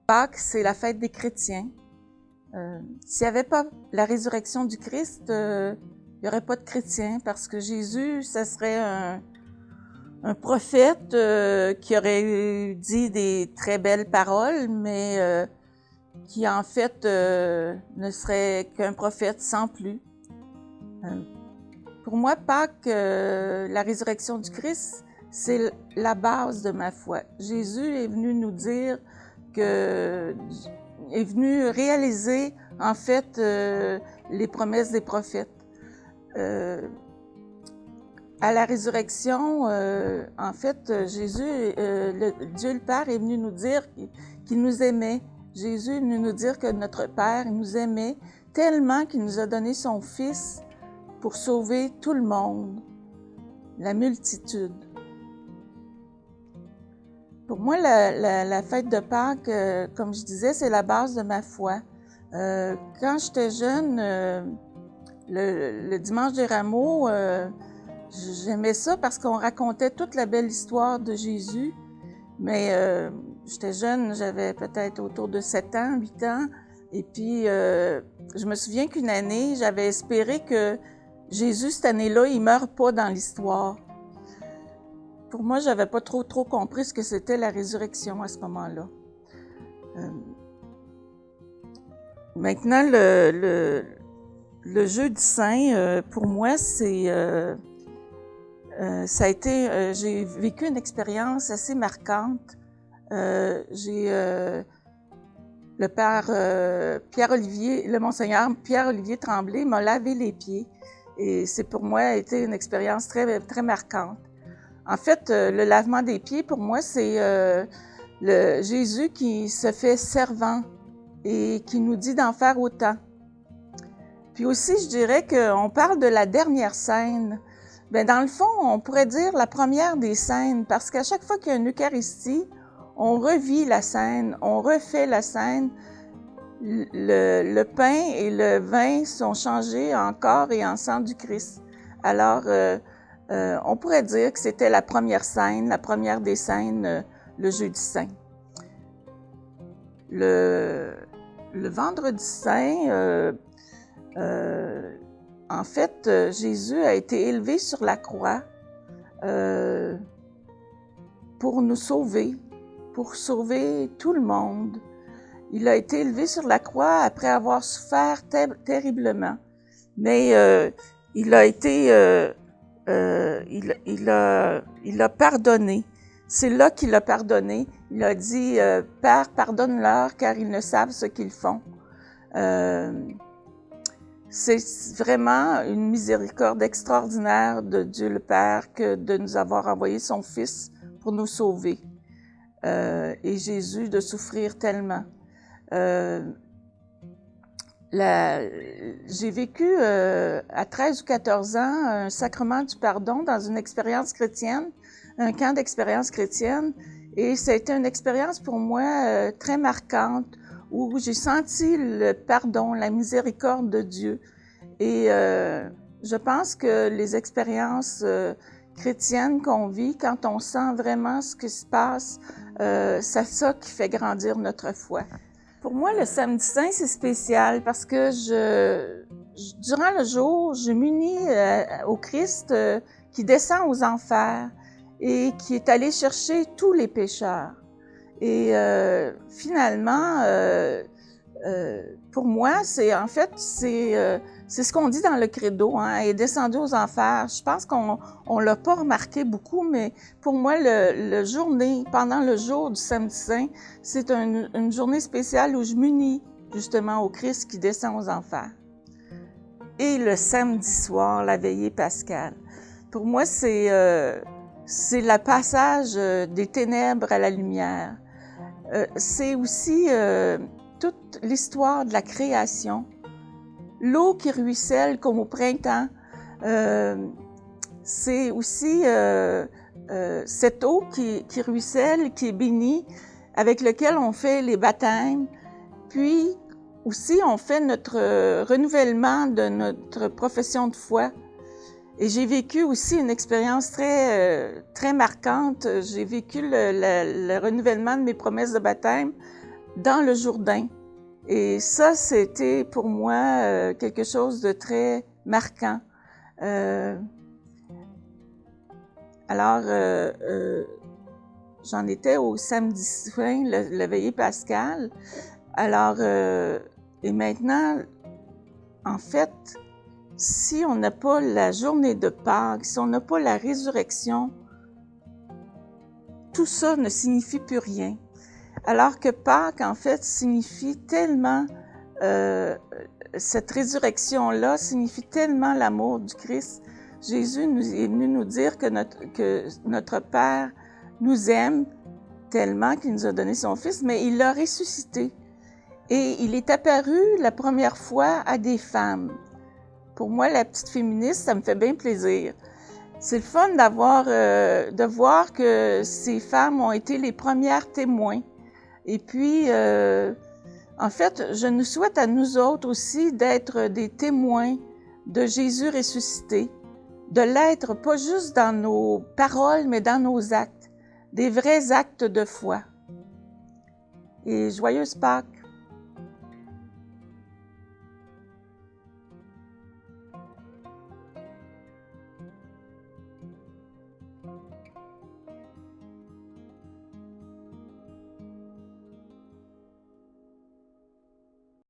Pâques, c'est la fête des chrétiens. S'il n'y avait pas la résurrection du Christ, il n'y aurait pas de chrétiens, parce que Jésus, ça serait un prophète qui aurait dit des très belles paroles, mais qui en fait ne serait qu'un prophète sans plus. Pour moi, Pâques, la résurrection du Christ, c'est la base de ma foi. Jésus est venu nous dire est venu réaliser en fait les promesses des prophètes. À la résurrection, en fait, Jésus, Dieu le Père est venu nous dire qu'il nous aimait. Jésus est venu nous dire que notre Père nous aimait tellement qu'il nous a donné son Fils pour sauver tout le monde, la multitude. Pour moi, la fête de Pâques, comme je disais, c'est la base de ma foi. Quand j'étais jeune, le dimanche des Rameaux, j'aimais ça parce qu'on racontait toute la belle histoire de Jésus. Mais j'étais jeune, j'avais peut-être autour de 7 ans, 8 ans. Et puis, je me souviens qu'une année, j'avais espéré que Jésus, cette année-là, il ne meurt pas dans l'histoire. Pour moi, j'avais pas trop compris ce que c'était la résurrection à ce moment-là. Maintenant, le jeudi saint, pour moi, c'est ça a été, j'ai vécu une expérience assez marquante. Le père Pierre-Olivier, le monseigneur Pierre-Olivier Tremblay m'a lavé les pieds. Et c'est pour moi été une expérience très, très marquante. En fait, le lavement des pieds, pour moi, c'est le Jésus qui se fait servant et qui nous dit d'en faire autant. Puis aussi, je dirais qu'on parle de la dernière scène. Bien, dans le fond, on pourrait dire la première des scènes, parce qu'à chaque fois qu'il y a une Eucharistie, on revit la scène, on refait la scène. Le pain et le vin sont changés en corps et en sang du Christ. Alors, on pourrait dire que c'était la première scène, la première des scènes, le jeudi saint. Le vendredi saint, en fait, Jésus a été élevé sur la croix pour nous sauver, pour sauver tout le monde. Il a été élevé sur la croix après avoir souffert terriblement, mais il a été il a pardonné. C'est là qu'il a pardonné. Il a dit « Père, pardonne-leur car ils ne savent ce qu'ils font. » C'est vraiment une miséricorde extraordinaire de Dieu le Père que de nous avoir envoyé son Fils pour nous sauver. Et Jésus de souffrir tellement. J'ai vécu à 13 ou 14 ans un sacrement du pardon dans une expérience chrétienne, un camp d'expérience chrétienne, et ça a été une expérience pour moi très marquante où j'ai senti le pardon, la miséricorde de Dieu. Et je pense que les expériences chrétiennes qu'on vit, quand on sent vraiment ce qui se passe, c'est ça qui fait grandir notre foi. Pour moi, le samedi saint, c'est spécial parce que durant le jour, je m'unis au Christ qui descend aux enfers et qui est allé chercher tous les pécheurs. Et finalement, pour moi, c'est ce qu'on dit dans le credo, hein, est descendu aux enfers. Je pense qu'on l'a pas remarqué beaucoup, mais pour moi, pendant le jour du samedi saint, c'est une journée spéciale où je m'unis justement au Christ qui descend aux enfers. Et le samedi soir, la veillée pascale. Pour moi, c'est le passage des ténèbres à la lumière. C'est aussi toute l'histoire de la création. L'eau qui ruisselle comme au printemps, c'est aussi cette eau qui ruisselle, qui est bénie, avec laquelle on fait les baptêmes. Puis aussi, on fait notre renouvellement de notre profession de foi. Et j'ai vécu aussi une expérience très marquante. J'ai vécu le renouvellement de mes promesses de baptême dans le Jourdain. Et ça, c'était pour moi quelque chose de très marquant. J'en étais au samedi saint, le veillée pascale. Et maintenant, en fait, si on n'a pas la journée de Pâques, si on n'a pas la résurrection, tout ça ne signifie plus rien. Alors que Pâques, en fait, signifie tellement, cette résurrection-là signifie tellement l'amour du Christ. Jésus est venu nous dire que notre Père nous aime tellement qu'il nous a donné son Fils, mais il l'a ressuscité. Et il est apparu la première fois à des femmes. Pour moi, la petite féministe, ça me fait bien plaisir. C'est le fun de voir que ces femmes ont été les premières témoins. Et puis, en fait, je nous souhaite à nous autres aussi d'être des témoins de Jésus ressuscité, de l'être pas juste dans nos paroles, mais dans nos actes, des vrais actes de foi. Et joyeuse Pâques!